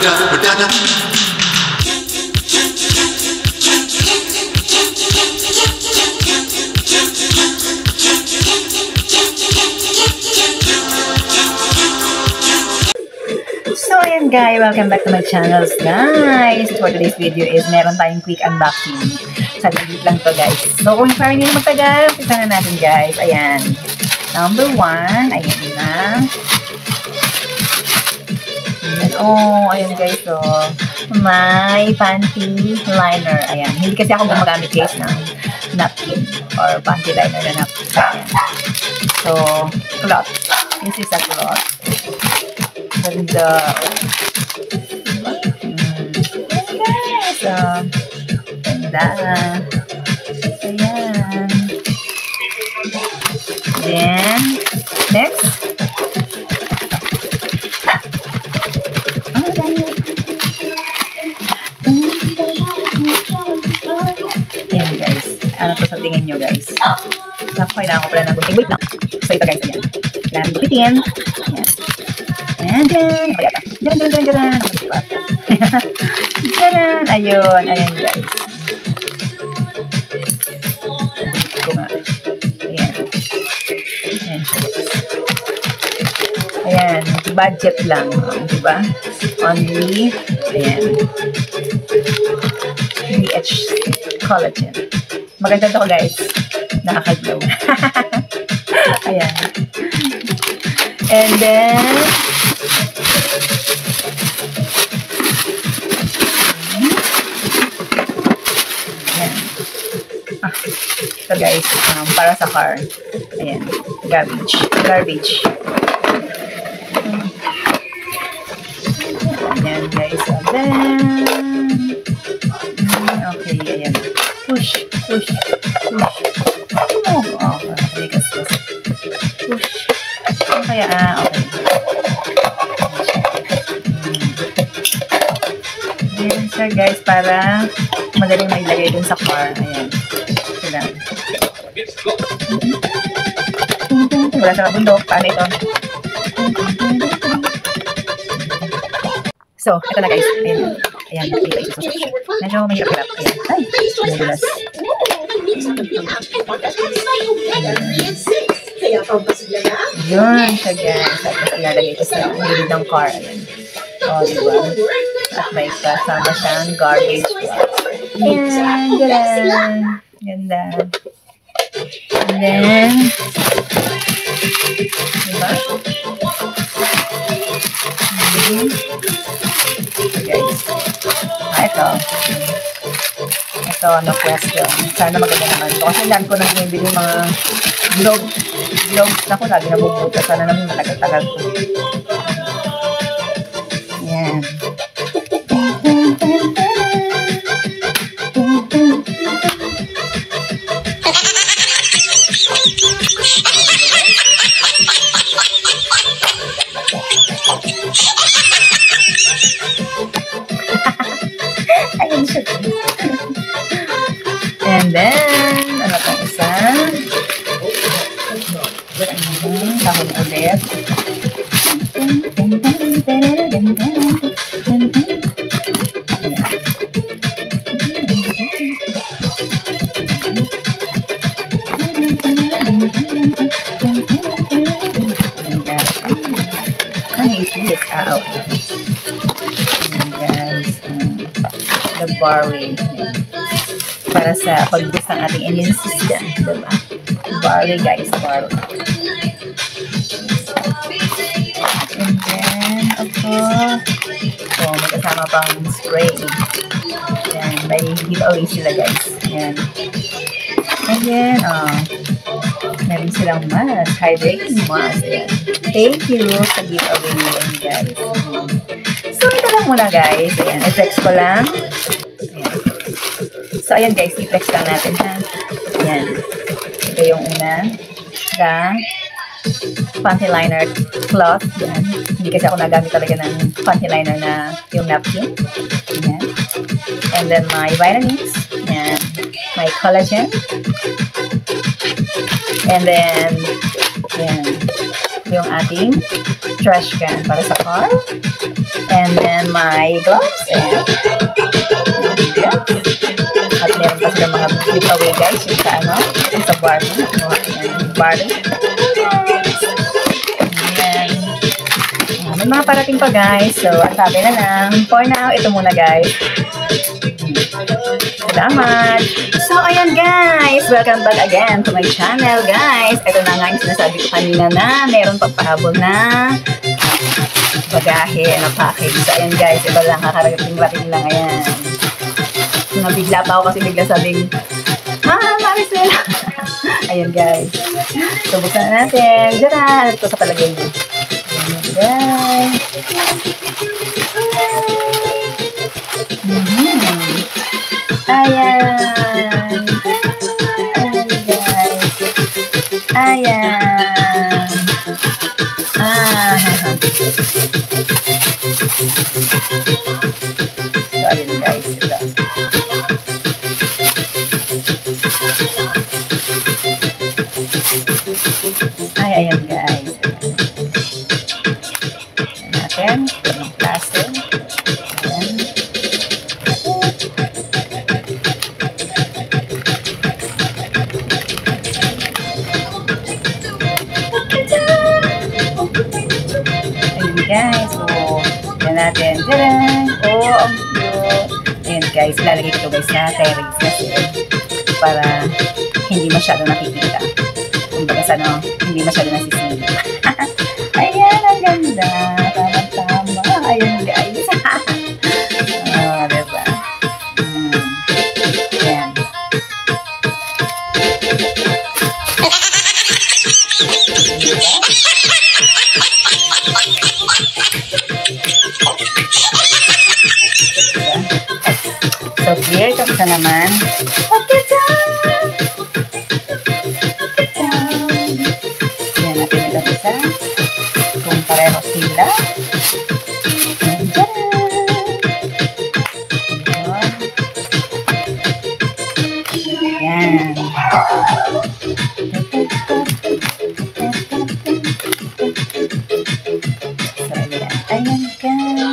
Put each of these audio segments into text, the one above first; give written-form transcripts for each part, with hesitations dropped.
So ayan guys, welcome back to my channel guys. For today's video is meron tayong quick unboxing. Saglit lang to guys. So kung parang hindi na magtagal, umpisa na natin guys. Ayan. Number 1, ayan na. Ayan. Oh, ayan guys. So, may panty liner. Ayan. Hindi kasi ako gumagamit guys ng napkin or panty liner na napkin. Ayan. So, cloth. This is a cloth. Ganda. Ganda. Ayan. Then, next. Ayan guys. Ano to sa tingin nyo guys? Kailangan ko pala ng gunting. Wait lang. So ito guys. Ayan. Kailangan gupitin. Ayan. Ayan, dyan. Ano kaya ito? Dyan. Dyan. Ayun. Ayan, guys. Ito nga. Ayan. Ayan. Ayan. Budget lang. Diba? Only. Ayan. BH Collagen. Maganda ito guys. Nakakaglaw. Ayan. And then, ito guys, para sa car. Ayan, garbage. Ayan guys, and then, okay, ayan. Push. Oh, ligas. Push. Kaya, okay. Ayan siya guys, para madaling mailagay dun sa car. Ayan. Wala sa bundok. Paano ito? So, ito na guys. Ayan. Ayan. Medyo mahirap-hirap. Ayan. Ay, madulas. Yun siya guys. Tapos ilalagay ito sa gilid ng car. Ayan. O, diba? At may kasama siyang garbage. Ayan. Ganda. And then, diba? Guys. Ito, no question. Sana maganda naman ito. Kasi lang ko nang bibili mga gloves na ko. Lagi nabubuta. Sana naman matagal-tagal ko. Ayan. Ayun siya. And then, ano itong isa? Tahon ulit. Out. And guys, the barley. Para sa pag-boost ng ating immune system. Diba? Barley guys, barley. And then, may kasama pang spray. Yan, may giveaway sila guys. Yan. And then, meron silang mask, hydrating mask. Yan. Thank you sa giveaway nila guys. So, ito lang muna guys. Ayan, i-flex ko lang. Ayan. So, ayan guys, i-flex lang natin ha. Ayan. Ito yung una. Panty liner cloth. Ayan. Hindi kasi ako nagamit talaga ng panty liner na yung napkin. Ayan. And then, my vitamins. Ayan. My collagen. And then, ayan. yung ating trash can para sa car. And then my gloves. And at meron pa sila mga giveaway guys. Yung sa ano, yung sa bar. Bar. Ayan. May mga parating pa guys. So, ang sabi na lang. For now, ito muna guys. Salamat! So, ayan guys! Welcome back again to my channel guys! Ito na nga yung sinasabi ko kanina na meron pagpahabol na bagahe na package. So, ayan guys, ito lang, kakarating-rating lang, ayan. Nabigla pa ako kasi bigla sabing, Maricel! Ayan guys. So, buksan na natin. Diyan! Ito sa palagay mo. Ayan guys. Ayan. Ayan guys. Ayan. So, ayan guys. Ito. Ayan guys. Ayan natin. Ito ng plastic. Ayan. Guys, so, yan natin. Tadaan! Oh, ang cute. Ayan guys, lalagay ko guys sa terrace kasi para hindi masyado nakikita. Kumbaga sa ano, hindi masyado nasisili. Ayan, ang ganda. Tama-tama. Ayan guys. Oh, diba? Ayan. So, here, kapisa naman. Okay, dyan! Yan natin ito isa. Kung pareho sila. Yan, dyan! Yan. So, yan. Ayan, guys.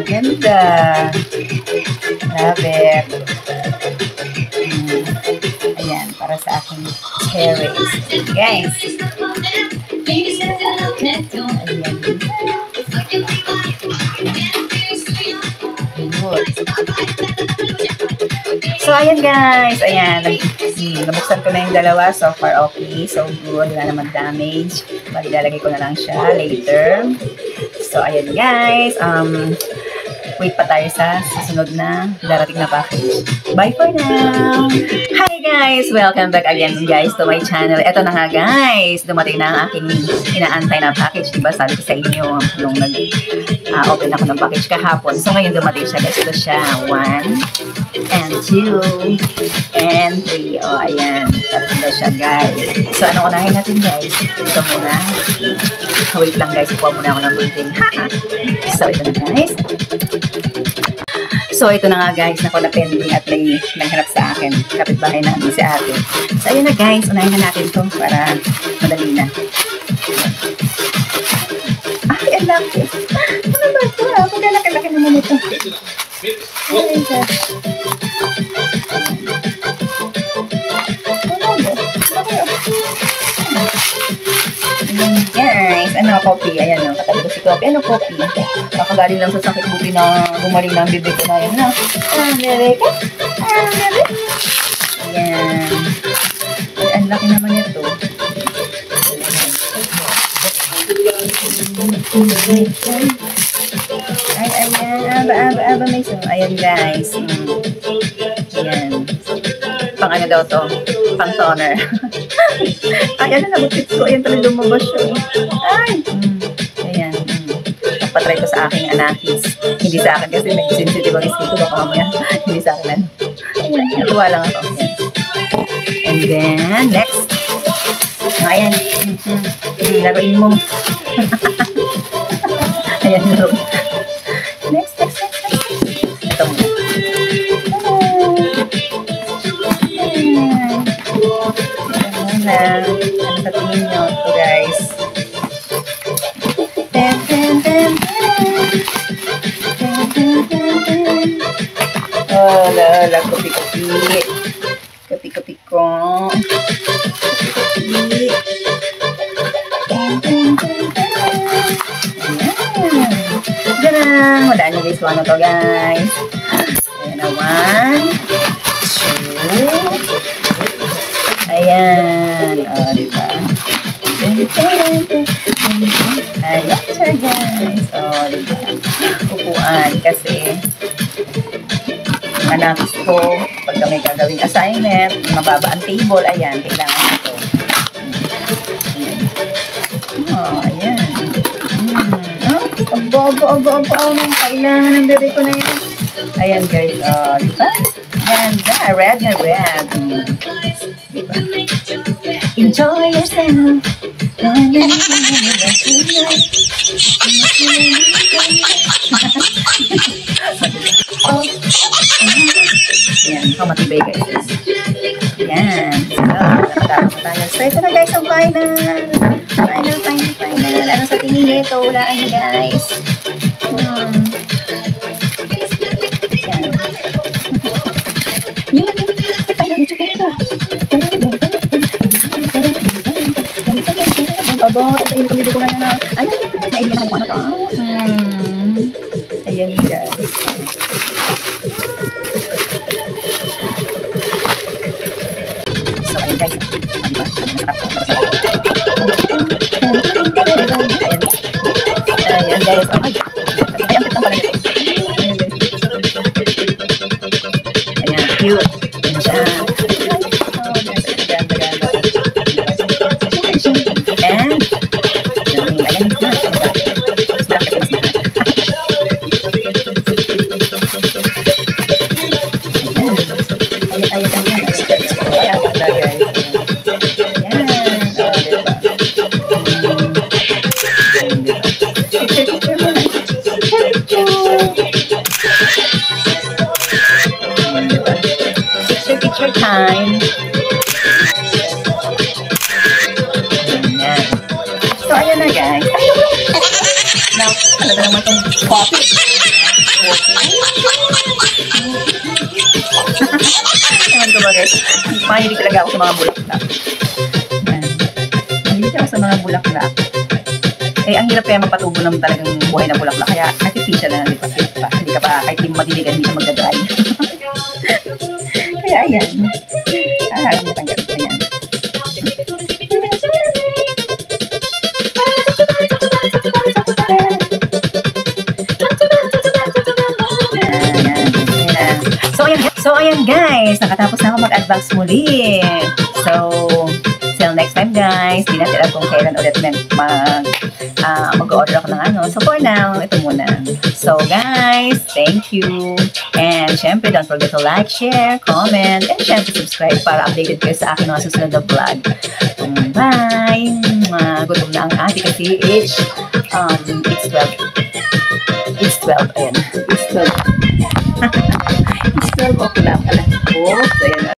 Ganda. Love it. Ayan, para sa aking terrace. Guys. Ayan. Good. So, ayan guys. Ayan. Nabuksan ko na yung dalawa. So far, okay. So good. Wala naman damage. Lalagay ko na lang siya later. So, ayan guys. Wait pa tayo sa susunod na darating na package. Bye for now! Hi guys! Welcome back again guys to my channel. Ito na nga guys. Dumating na ang aking inaantay na package. Diba sabi ko sa inyo nung nag-open ako ng package kahapon. So ngayon dumating siya guys. Ito siya. 1 and 2 and 3. O ayan. Tatlo siya guys. So ano unahin natin guys? Ito muna. Wait lang guys. Ikuha muna ako ng bunting. So ito na guys. So, ito na nga guys, naku na pending at may naghanap sa akin. Kapitbahay namin si ate. So, ayun na guys, unahin na natin ito para madali na. Ay, ang laki. Ano ba ito? Maglalaki-laki naman ito. Ay, gosh. Guys, ano, coffee. Ayan, no, katabi ko si coffee. Ano, coffee? Nakagaling lang sa sakit buti na gumaling na ang bibig ko na yun, no? Bebe ka? Bebe? Ayan. Ay, ang laki naman ito. Ay, ayan. Aba, may so. Ayan, guys. Ayan. Pang ano daw to? Pang toner. Ay, ano, nabutit ko. Ayan, talagang lumabas siya. Ay! Ayan. Patry ko sa aking anakis. Hindi sa akin kasi may sensitive ang skin ko. Baka mamaya. Hindi sa akin. Ayan, natuwa lang ako. Ayan. And then, next. Ayan. Laruin mo. Ayan, laro. Next. Ito mo. Ayan. Ito muna. Walaan nyo guys kung ano to guys. Ayan na, 1, 2. Ayan. O, diba? Ayan siya guys. O, diba? Upuan kasi anak ko, pag may gagawing assignment, mababa ang table, ayan, kailangan ito. Oh, ayan. Aba, kailangan ng bebe ko na yan. Ayan guys, diba? Ganda, red na red. Diba? Enjoy yourself. Yan, matibay guys. Yan. So, nakatapos tayo. So, ito na guys ang final. Final. Ano sa tingin nito? Walaan nyo guys. Yan. Abo, ito yung kumili ko na. Ayan, naibigan ko na ito. Ayan guys. So, ayun guys. Ayan guys. Oh my God. Ayan, kitang pala nito. Ayan, cute. Ayan siya. And, ayan, picture time. Ayan. So, ayan na guys. Now, talaga naman itong coffee. Ewan ko ba guys. Mahilig talaga ako sa mga bulaklak. Mahilig ako sa mga bulaklak. Eh, ang hirap kaya magpatubo ng talagang buhay na bulaklak. Kaya artificial na lang. Hindi ka pa, kahit hindi madiligan, hindi siya magdadry. Kaya ayan. Alam mo tanggal ko yan. So ayan guys, nakatapos na ako mag-advance muli. So, till next time guys, di natin alam kung kailan ulit mag-order ako ng ano. So for now, ito muna. So guys, thank you. And syempre, don't forget to like, share, comment, and syempre subscribe para updated kayo sa akin mga susunod na vlog. Bye! Gutom na ang ate kasi it's 12. It's 12, ayan. It's 12. It's 12 o'clock. Alam ko. So, ayan.